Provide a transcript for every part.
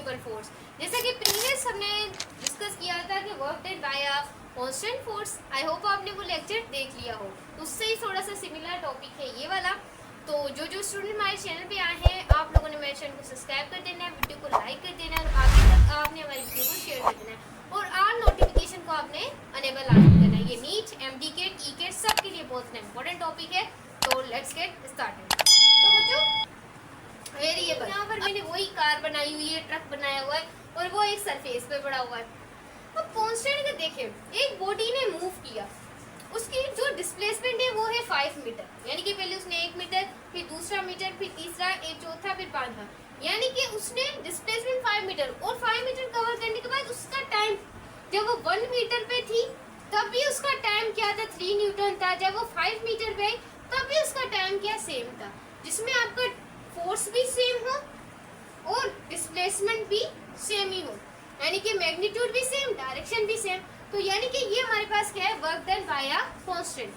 Variable force. जैसा कि previous हमने डिस्कस किया था कि work done bye a constant force. I hope आपने वो लेक्चर देख लिया हो, उससे ही थोड़ा सा सिमिलर टॉपिक है ये वाला। तो जो स्टूडेंट हमारे चैनल पे आए हैं, आप लोगों ने मेरे चैनल को सब्सक्राइब कर देना है, वीडियो को लाइक कर देना है और आगे तक आपने हमारी वीडियो को शेयर कर देना है और आल नोटिफिकेशन को आपने अनेबल ऑन करना है। ये नीट, एमडीकेट, ईकेट सब के लिए बहुत इंपॉर्टेंट टॉपिक है। तो लेट्स गेट स्टार्टेड। तो बच्चों, वेरिएबल यहाँ पर मैंने वही कार बनाई हुई है, ट्रक बनाया हुआ है और वो एक सरफेस पे पड़ा हुआ है। अब कांस्टेंट का देखें, एक बॉडी ने मूव किया, उसकी जो डिस्प्लेसमेंट है वो है 5 मीटर, यानी कि पहले उसने 1 मीटर, फिर दूसरा मीटर, फिर तीसरा, एक चौथा, फिर पांचवा, यानी कि उसने डिस्प्लेसमेंट 5 मीटर और 5 मीटर कवर करने के बाद उसका टाइम, जब वो 1 मीटर पे थी तब भी उसका टाइम क्या था, 3 न्यूटन था। जब वो 5 मीटर पे आई तब भी उसका टाइम क्या, सेम था, जिसमें आपका फोर्स भी सेम हो और डिस्प्लेसमेंट भी सेम ही हो, यानी कि मैग्नीट्यूड भी सेम, डायरेक्शन भी सेम। तो यानी कि ये हमारे पास क्या है, work done bye a constant,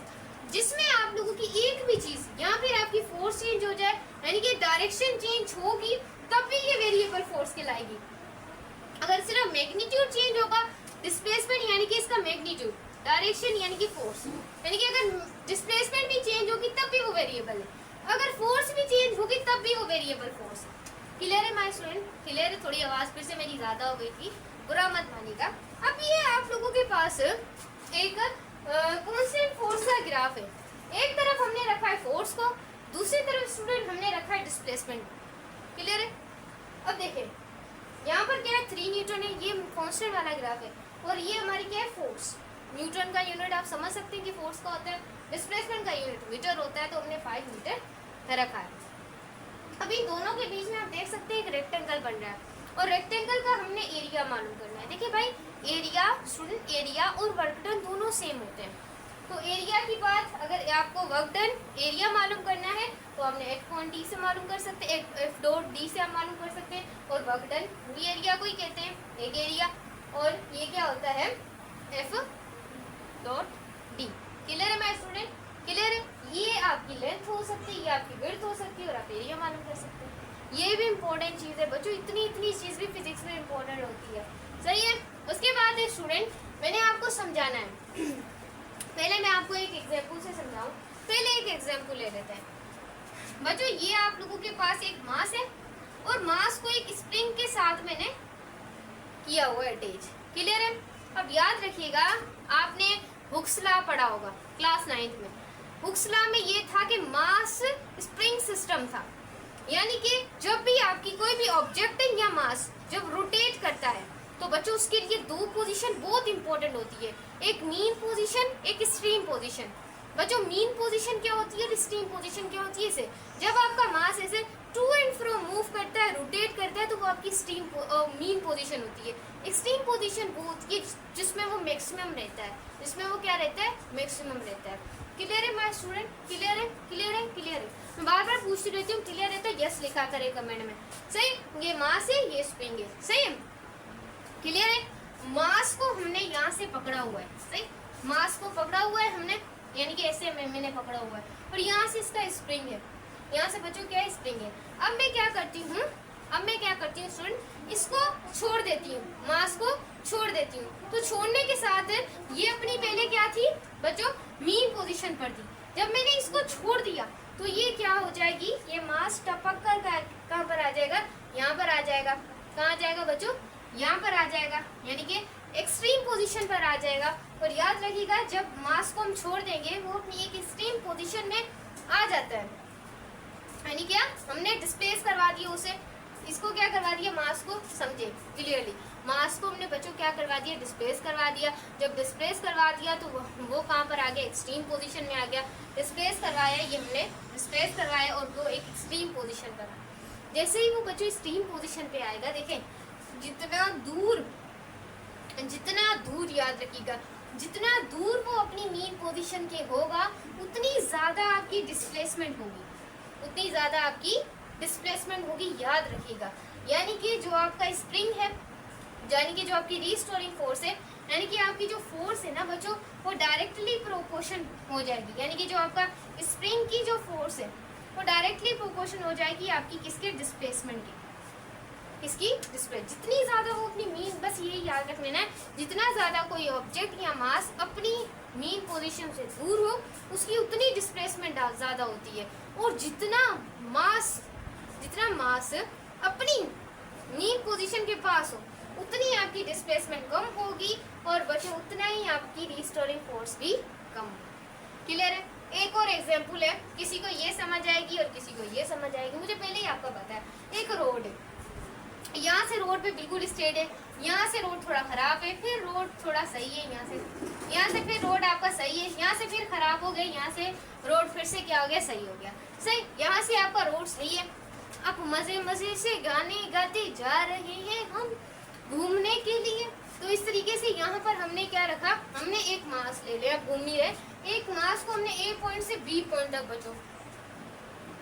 जिसमें आप लोगों की एक भी चीज या फिर आपकी फोर्स चेंज हो जाए, यानी कि डायरेक्शन चेंज होगी, तब भी ये वेरिएबल फोर्स कहलाएगी। अगर सिर्फ मैग्नीट्यूड चेंज होगा, डिस्प्लेसमेंट यानी कि इसका मैग्नीट्यूड, डायरेक्शन यानी कि फोर्स, यानी कि अगर डिस्प्लेसमेंट भी चेंज होगी तब भी वो वेरिएबल है, अगर फोर्स भी चेंज होगी तब भी वो वेरिएबल फोर्स है। क्लियर है माय स्टूडेंट? क्लियर है? थोड़ी आवाज फिर से मेरी ज्यादा हो गई थी, बुरा मत मानिएगा। अब ये आप लोगों के पास एक कांस्टेंट फोर्स का ग्राफ है। एक तरफ हमने रखा है फोर्स को, दूसरी तरफ स्टूडेंट हमने रखा है डिस्प्लेसमेंट। क्लियर है? अब देखें, यहाँ पर क्या है, 3 न्यूटन है, ये कांस्टेंट वाला ग्राफ है, और ये हमारी क्या है, फोर्स। न्यूटन का यूनिट आप समझ सकते हैं कि फोर्स का होता है, डिस्प्लेसमेंट का यूनिट मीटर होता है, तो हमने 5 मीटर रखा है। अभी दोनों के बीच में आप देख सकते हैं एक रेक्टेंगल बन रहा है, और रेक्टेंगल का हमने एरिया मालूम करना है। देखिए भाई, एरिया स्टूडेंट, एरिया और वर्क डन दोनों सेम होते हैं। तो एरिया की बात, अगर आपको वर्क डन एरिया मालूम करना है तो हमने एफ पॉइंट डी से मालूम कर सकते हैं, एफ डॉट डी से हम मालूम कर सकते हैं, और वर्क डन भी एरिया को ही कहते हैं, एक एरिया, और ये क्या होता है, एफ डॉट डी। क्लियर है माय स्टूडेंट? क्लियर है? ये आपकी लेंथ हो सकती है, ये आपकी विड्थ हो सकती है, और आप एरिया मालूम कर सकते हैं। ये भी इम्पोर्टेंट चीज़ है बच्चों, इतनी चीज़ भी फिजिक्स में इम्पोर्टेंट होती है। सही है? उसके बाद है स्टूडेंट, मैंने आपको समझाना है। पहले मैं आपको एक एग्जाम्पल से समझाऊं। पहले एक एग्जाम्पल ले लेते हैं बच्चों। ये आप लोगों के पास एक मास है, और मास को एक स्प्रिंग के साथ मैंने किया हुआ है अटैच। क्लियर है? अब याद रखिएगा, आपने हुक्स लॉ पढ़ा होगा क्लास 9th में। हुक्स लॉ में ये था कि मास स्प्रिंग सिस्टम था, यानी कि जब भी आपकी कोई भी ऑब्जेक्ट या मास जब रोटेट करता है, तो बच्चों उसके लिए 2 पोजीशन बहुत इंपॉर्टेंट होती है, एक मीन पोजीशन, एक एक्सट्रीम पोजीशन। बच्चों, मीन पोजीशन क्या होती है और एक्सट्रीम पोजीशन क्या होती है? इसे जब आपका मास ऐसे टू एंड फ्रो मूव करता है, रोटेट करता है, तो वो आपकी मीन पोजीशन होती है। एक्सट्रीम पोजीशन वो होती है जिसमें वो मैक्सिमम रहता है, जिसमें वो क्या रहता है, मैक्सिमम रहता है। क्लियर है माय स्टूडेंट? क्लियर है? क्लियर है? क्लियर है? मैं बार बार पूछती रहती हूँ, क्लियर है तो यस लिखा करे कमेंट में। सही? ये मास है, ये स्प्रिंग है। सही है? क्लियर है? मास को हमने यहाँ से पकड़ा हुआ है। सही? मास को पकड़ा हुआ है हमने, यानी कि ऐसे मैंने पकड़ा हुआ है, और यहाँ से इसका स्प्रिंग है, यहाँ से बच्चों क्या है, स्प्रिंग है। अब मैं क्या करती हूँ, स्टूडेंट, इसको छोड़ देती हूँ, मास को छोड़ देती हूँ। तो छोड़ने के साथ ये अपनी पहले क्या थी बच्चों, मीन पोजीशन पर थी। जब मैंने इसको छोड़ दिया तो ये क्या हो जाएगी, ये मास टपक कर कहाँ पर आ जाएगा, यहाँ पर आ जाएगा। कहाँ आ जाएगा बच्चों, यहाँ पर आ जाएगा, यानी कि एक्सट्रीम पोजीशन पर आ जाएगा। और याद रखिएगा, जब मास को हम छोड़ देंगे वो अपनी एक एक्सट्रीम पोजीशन में आ जाता है, यानी क्या, हमने डिस्प्लेस करवा दिया उसे। इसको क्या करवा दिया, मास को, समझे क्लियरली, मास को हमने बच्चों क्या करवा दिया, डिस्प्लेस करवा दिया। जब डिस्प्लेस करवा दिया तो वो कहाँ पर आ गया, एक्सट्रीम पोजीशन में आ गया। डिस्प्लेस करवाया, ये हमने डिस्प्लेस करवाया, और वो एक एक्सट्रीम पोजीशन पर आ। जैसे ही वो बच्चों एक्सट्रीम पोजीशन पे आएगा, देखें जितना दूर याद रखिएगा, जितना दूर वो अपनी मीन पोजीशन के होगा, उतनी ज़्यादा आपकी डिस्प्लेसमेंट होगी, उतनी ज़्यादा आपकी डिस्प्लेसमेंट होगी, याद रखिएगा। यानी कि जो आपका स्प्रिंग है, यानी कि जो आपकी रीस्टोरिंग फोर्स है, यानी कि आपकी जो फोर्स है ना बच्चों, वो डायरेक्टली प्रोपोर्शन हो जाएगी। यानी कि जो आपका स्प्रिंग की जो फोर्स है वो डायरेक्टली प्रोपोर्शन हो जाएगी आपकी किसके, डिस्प्लेसमेंट की। इसकी डिस्प्लेस, जितनी ज़्यादा वो अपनी मीन, बस यही याद रख लेना है, जितना ज़्यादा कोई ऑब्जेक्ट या मास अपनी मीन पोजीशन से दूर हो उसकी उतनी डिस्प्लेसमेंट ज़्यादा होती है, और जितना मास अपनी मीन पोजीशन के पास हो उतनी आपकी डिस्प्लेसमेंट कम होगी, और बच्चों उतना ही आपकी रिस्टोरिंग फोर्स भी कम होगी। क्लियर है? एक और एग्जांपल है, किसी को ये समझ आएगी और किसी को ये समझ आएगी, मुझे पहले ही आपका पता है। एक रोड है, यहाँ से रोड पे बिल्कुल स्ट्रेट है, यहाँ से रोड थोड़ा खराब है, फिर रोड थोड़ा सही है, यहाँ से फिर रोड आपका सही है, यहाँ से फिर खराब हो गया, यहाँ से रोड फिर से क्या हो गया, सही हो गया। सही, यहाँ से आपका रोड सही है, अब मजे मजे से गाने गाते जा रहे हैं हम घूमने के लिए। तो इस तरीके से यहाँ पर हमने क्या रखा, हमने एक मास ले लिया, घूम नहीं रहे, एक मास को हमने ए पॉइंट से बी पॉइंट तक बचो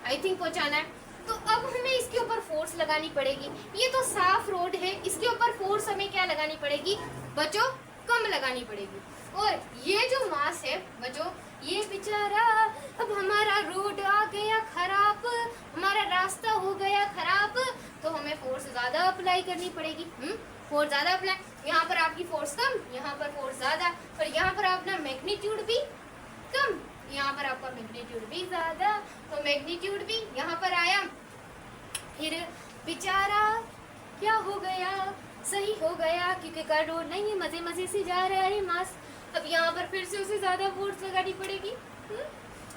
आई थिंक पहुँचाना है। तो अब हमें इसके ऊपर फोर्स लगानी पड़ेगी। ये तो साफ रोड है, इसके ऊपर फोर्स हमें क्या लगानी पड़ेगी बच्चों, कम लगानी पड़ेगी। और ये जो मास है बच्चों, ये बेचारा अब हमारा रोड आ गया खराब, हमारा रास्ता हो गया खराब, तो हमें फोर्स ज़्यादा अप्लाई करनी पड़ेगी। फोर्स ज़्यादा अप्लाई, यहाँ पर आपकी फोर्स कम, यहाँ पर फोर्स ज़्यादा, और यहाँ पर अपना मैग्नीट्यूड भी कम, यहाँ पर आपका मैग्नीट्यूड भी ज़्यादा, तो मैग्नीट्यूड भी यहाँ पर आया, फिर बेचारा क्या हो गया, सही हो गया क्योंकि कार रोड नहीं है, मज़े मज़े से जा रहा है मास। अब यहाँ पर फिर से उसे ज़्यादा फोर्स लगानी पड़ेगी।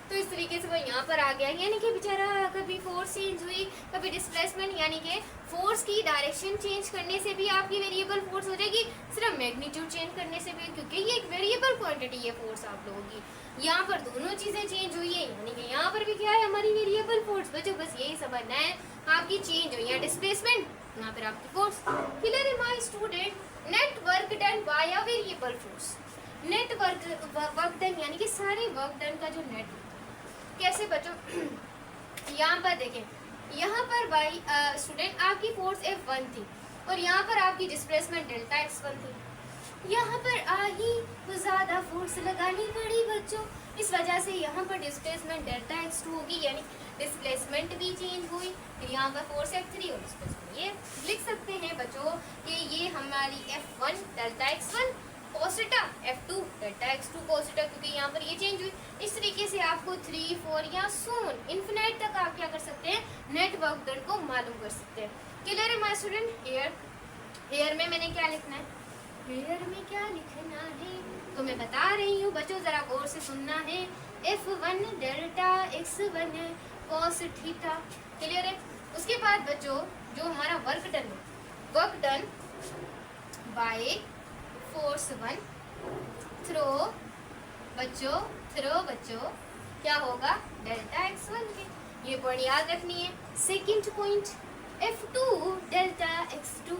तो इस तरीके से वो यहाँ पर आ गया, यानी कि बेचारा कभी फोर्स चेंज हुई, कभी डिस्प्लेसमेंट, यानी कि फोर्स की डायरेक्शन चेंज करने से भी आपकी वेरिएबल फोर्स हो जाएगी, सिर्फ मैग्नीट्यूड चेंज करने से भी, क्योंकि ये एक वेरिएबल क्वांटिटी है फोर्स आप लोगों की। यहाँ पर दोनों चीज़ें चेंज हुई है, यानी कि यहाँ पर भी क्या है, हमारी वेरिएबल फोर्स। बच्चों बस यही समझना है, आपकी चेंज हुई है डिस्प्लेसमेंट, यहाँ पर आपकी फोर्स। क्लियर है my student? Net work done bye a variable force, net work done यानी कि सारे वर्क डन का जो नेट, कैसे बच्चों, यहाँ पर देखें, यहाँ पर बाई स्टूडेंट आपकी फोर्स F1 थी, और यहाँ पर आपकी डिस्प्लेसमेंट डेल्टा x1 थी। यहाँ पर आई तो ज़्यादा फोर्स लगानी पड़ी बच्चों, इस वजह से यहाँ पर डिस्प्लेसमेंट डेल्टा x2 होगी, यानी डिस्प्लेसमेंट भी चेंज हुई। फिर यहाँ पर फोर्स F3 और डिस्प्लेसमेंट, ये लिख सकते हैं बच्चों कि ये हमारी F1 delta x1 कोसेटा, F2 delta x2 कोसेटा, क्योंकि यहाँ पर ये चेंज हुई। इस तरीके से आपको 3, 4 या सोन इन्फिनाइट तक आप क्या कर सकते हैं, नेट वर्क डन को मालूम कर सकते हैं। क्लियर है माय स्टूडेंट? हेयर में मैंने क्या लिखना है, हेयर में क्या लिखना है तो मैं बता रही हूँ बच्चों, जरा गौर से सुनना है। F1 delta x1 cos theta. Clear है? उसके बाद बच्चों जो हमारा वर्क डन है, work done by force 1 throw बच्चों क्या होगा, डेल्टा x1 के, ये पॉइंट याद रखनी है। Second point F2 delta x2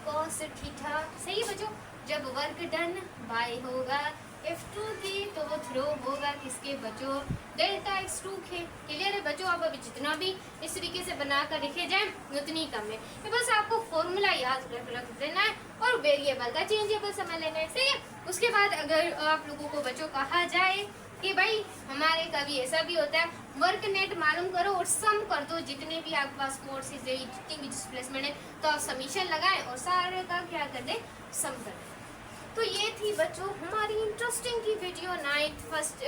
cos theta. सही बच्चों, जब वर्क डन बाय होगा F2 के तो वो थ्रो होगा किसके बच्चों, डेल्टा x2 के। क्लियर है बच्चों? आप अभी जितना भी इस तरीके से बनाकर लिखे जाए उतनी कम है, तो बस आपको फॉर्मूला याद रख देना है और वेरिएबल का चेंजेबल समझ लेना है। सही है? उसके बाद अगर आप लोगों को बच्चों कहा जाए कि भाई हमारे कभी ऐसा भी होता है, वर्क नेट मालूम करो और सम कर दो, जितने भी आपके पास फोर्सेज है, जितनी भी डिस्प्लेसमेंट है, तो आप समीशन लगाएं और सारे का क्या कर दें, सम कर दें। तो ये थी बच्चों हमारी इंटरेस्टिंग की वीडियो 9th फर्स्ट